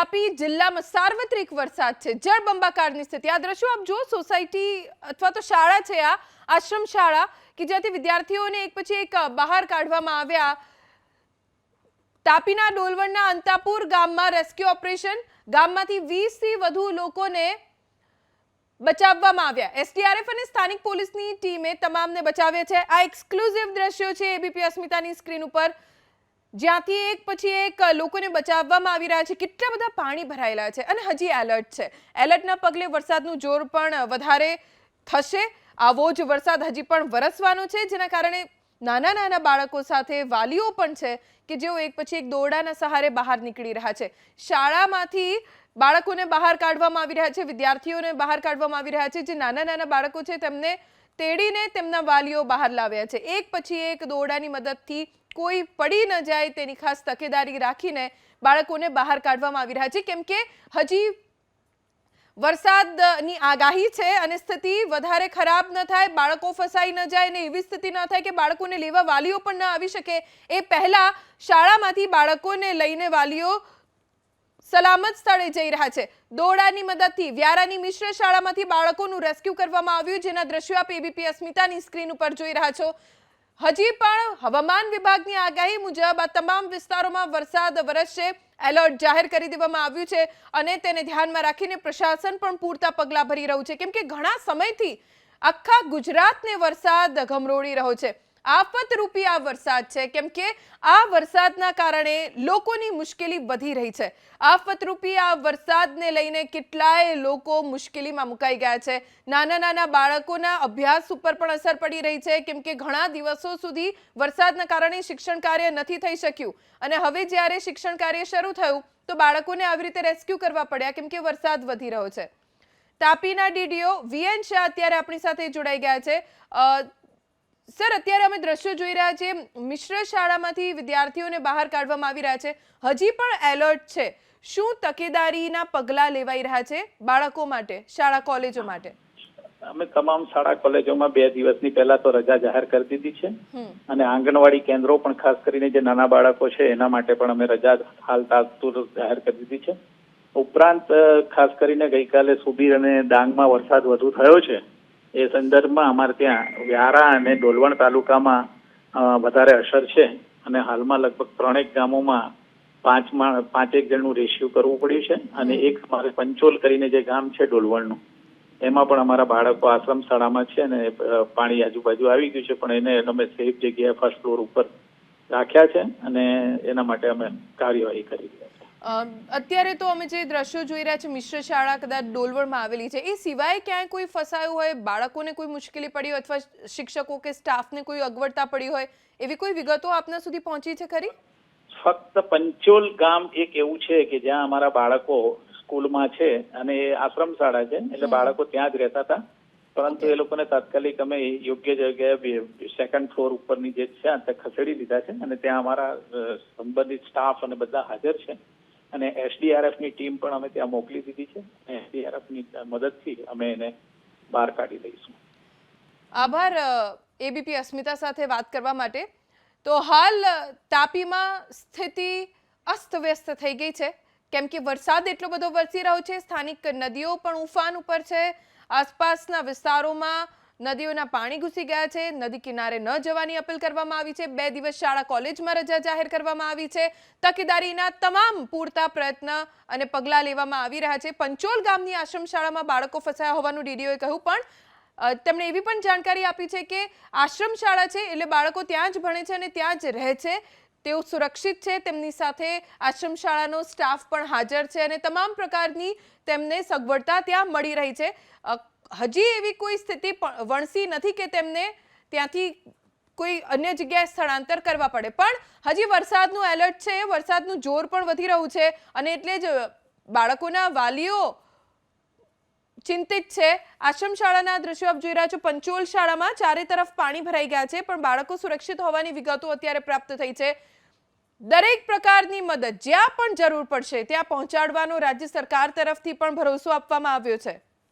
તાપી જિલ્લામાં સાર્વત્રિક વરસાદ છે, જળબંબાકારની સ્થિતિ। આ દ્રશ્યો આપ જો સોસાયટી અથવા તો શાળા છે, આ આશ્રમ શાળા કે જ્યાંથી વિદ્યાર્થીઓને એક પછી એક બહાર કાઢવામાં આવ્યા। તાપીના ડોલવણના અંતાપુર ગામમાં રેસ્ક્યુ ઓપરેશન, ગામમાંથી 20 થી વધુ લોકોને બચાવવામાં આવ્યા। એસડીઆરએફ અને સ્થાનિક પોલીસની ટીમે તમામને બચાવ્યા છે। આ એક્સક્લુઝિવ દ્રશ્યો છે એબીપી અસ્મિતાની સ્ક્રીન ઉપર, જ્યાંથી એક પછી એક લોકોને બચાવવામાં આવી રહ્યા છે। કેટલા બધા પાણી ભરાયેલા છે અને હજી એલર્ટ છે। એલર્ટના પગલે વરસાદનું જોર પણ વધારે થશે। આવો જ વરસાદ હજી પણ વરસવાનો છે, જેના કારણે નાના નાના બાળકો સાથે વાલીઓ પણ છે કે જેઓ એક પછી એક દોરડાના સહારે બહાર નીકળી રહ્યા છે। શાળામાંથી બાળકોને બહાર કાઢવામાં આવી રહ્યા છે, વિદ્યાર્થીઓને બહાર કાઢવામાં આવી રહ્યા છે। જે નાના નાના બાળકો છે તેમને તેડીને તેમના વાલીઓ બહાર લાવ્યા છે। એક પછી એક દોરડાની મદદથી કોઈ પડી ન જાય તેની ખાસ તકેદારી રાખીને બાળકોને બહાર કાઢવામાં આવી રહ્યા છે, કેમ કે હજી વરસાદની આગાહી છે અને સ્થિતિ વધારે ખરાબ ન થાય, બાળકો ફસાઈ ન જાય ને એવી સ્થિતિ ન થાય કે બાળકોને લેવા વાલીઓ પણ ન આવી શકે। એ પહેલા શાળામાંથી બાળકોને લઈને વાલીઓ સલામત સ્થળે જઈ રહ્યા છે। દોરડાની મદદથી વ્યારાની મિશ્ર શાળામાંથી બાળકોનું રેસ્ક્યુ કરવામાં આવ્યું, જેના દ્રશ્યો આપ એબીપી અસ્મિતાની સ્ક્રીન ઉપર જોઈ રહ્યા છો। હજી પણ હવામાન વિભાગની આગાહી મુજબ આ તમામ વિસ્તારોમાં વરસાદ વરસશે। એલર્ટ જાહેર કરી દેવામાં આવ્યું છે અને તેને ધ્યાનમાં રાખીને પ્રશાસન પણ પૂરતા પગલાં ભરી રહ્યું છે, કેમ કે ઘણા સમયથી આખા ગુજરાતને વરસાદ ગમરોળી રહ્યો છે। આફતરૂપી આ વરસાદ છે, કેમ કે આ વરસાદના કારણે લોકોની મુશ્કેલી વધી રહી છે। આફતરૂપી આ વરસાદને લઈને કેટલાય લોકો મુશ્કેલીમાં મુકાઈ ગયા છે। નાના નાના બાળકોના અભ્યાસ ઉપર પણ અસર પડી રહી છે, કેમ કે ઘણા દિવસો સુધી વરસાદના કારણે શિક્ષણ કાર્ય નથી થઈ શક્યું અને હવે જ્યારે શિક્ષણ કાર્ય શરૂ થયું તો બાળકોને આવી રીતે રેસ્ક્યુ કરવા પડ્યા, કેમ કે વરસાદ વધી રહ્યો છે। તાપીના ડીડીઓ વીએન શાહ અત્યારે આપણી સાથે જોડાઈ ગયા છે। સર, અત્યારે અમે દ્રશ્યો જોઈ રહ્યા છીએ, મિશ્ર શાળામાંથી વિદ્યાર્થીઓને બહાર કાઢવામાં આવી રહ્યા છે, હજી પણ એલર્ટ છે। શું તકેદારીના પગલાં લેવાઈ રહ્યા છે બાળકો માટે, શાળા કોલેજો માટે? અમે તમામ શાળા કોલેજોમાં 2 દિવસની પહેલા તો રજા જાહેર કરી દીધી છે અને આંગણવાડી કેન્દ્રો પણ ખાસ કરીને જે નાના બાળકો છે એના માટે પણ અમે રજા હાલ તાત્કાલિક જાહેર કરી દીધી છે। ઉપરાંત ખાસ કરીને ગઈકાલે સુબીર અને ડાંગમાં વરસાદ વધુ થયો છે, એ સંદર્ભમાં અમારે ત્યાં વ્યારા અને ડોલવણ તાલુકામાં વધારે અસર છે અને હાલમાં લગભગ 3 ગામોમાં 5 જણનું રેસ્ક્યુ કરવું પડ્યું છે અને એક અમારે પંચોલ કરીને જે ગામ છે ડોલવણનું, એમાં પણ અમારા બાળકો આશ્રમ શાળામાં છે અને પાણી આજુબાજુ આવી ગયું છે, પણ એને અમે સેફ જગ્યાએ ફર્સ્ટ ફ્લોર ઉપર રાખ્યા છે અને એના માટે અમે કાર્યવાહી કરી રહ્યા છીએ। અત્યારે તો અમે જે દ્રશ્યો જોઈ રહ્યા છે, મિશ્ર શાળા કદાચ ડોલવણમાં આવેલી છે, એ સિવાય ક્યાંય કોઈ ફસાયું હોય, બાળકોને કોઈ મુશ્કેલી પડી હોય અથવા શિક્ષકો કે સ્ટાફને કોઈ અગવડતા પડી હોય, એવી કોઈ વિગતો આપના સુધી પહોંચી છે ખરી? ફક્ત પંચોલ ગામ એક એવું છે કે જ્યાં અમારા બાળકો સ્કૂલમાં છે અને એ આશ્રમ શાળા છે, એટલે બાળકો ત્યાં જ રહેતા હતા, પરંતુ એ લોકોને તાત્કાલિક અમે યોગ્ય જગ્યાએ સેકન્ડ ફ્લોર ઉપરની જે છે ત્યાં ખસેડી દીધા છે અને ત્યાં અમારા સંબંધિત સ્ટાફ અને બધા હાજર છે અને એસડીઆરએફની ટીમ પણ અમે ત્યાં મોકલી દીધી છે અને એસડીઆરએફની મદદથી અમે એને બહાર કાઢી દઈશું। આભાર એબીપી અસ્મિતા સાથે વાત કરવા માટે। તો હાલ તાપીમાં સ્થિતિ અસ્તવ્યસ્ત થઈ ગઈ છે, કેમ કે વરસાદ એટલો બધો વરસી રહ્યો છે, સ્થાનિક નદીઓ પણ ઉફાન ઉપર છે, આસપાસના વિસ્તારોમાં નદીઓના પાણી ઘૂસી ગયા છે, નદી કિનારે ન જવાની અપીલ કરવામાં આવી છે। 2 દિવસ શાળા કોલેજમાં રજા જાહેર કરવામાં આવી છે। તકેદારીના તમામ પૂરતા પ્રયત્ન અને પગલાં લેવામાં આવી રહ્યા છે। પંચોલ ગામની આશ્રમ શાળામાં બાળકો ફસાયા હોવાનું ડીડીઓએ કહ્યું, પણ તેમણે એવી પણ જાણકારી આપી છે કે આશ્રમ શાળા છે એટલે બાળકો ત્યાં જ ભણે છે અને ત્યાં જ રહે છે, તેઓ સુરક્ષિત છે, તેમની સાથે આશ્રમ શાળાનો સ્ટાફ પણ હાજર છે અને તમામ પ્રકારની તેમને સગવડતા ત્યાં મળી રહી છે। હજી એવી કોઈ સ્થિતિ વણસી નથી કે તેમને ત્યાંથી કોઈ અન્ય જગ્યાએ સ્થળાંતર કરવા પડે, પણ હજી વરસાદનું એલર્ટ છે, વરસાદનું જોર પણ વધી રહ્યું છે અને એટલે જ બાળકોના વાલીઓ ચિંતિત છે। આશ્રમ શાળાના દ્રશ્યો આપ જોઈ રહ્યા છો, પંચોલ શાળામાં ચારે તરફ પાણી ભરાઈ ગયા છે, પણ બાળકો સુરક્ષિત હોવાની વિગતો અત્યારે પ્રાપ્ત થઈ છે। દરેક પ્રકારની મદદ જ્યાં પણ જરૂર પડશે ત્યાં પહોંચાડવાનો રાજ્ય સરકાર તરફથી પણ ભરોસો આપવામાં આવ્યો છે।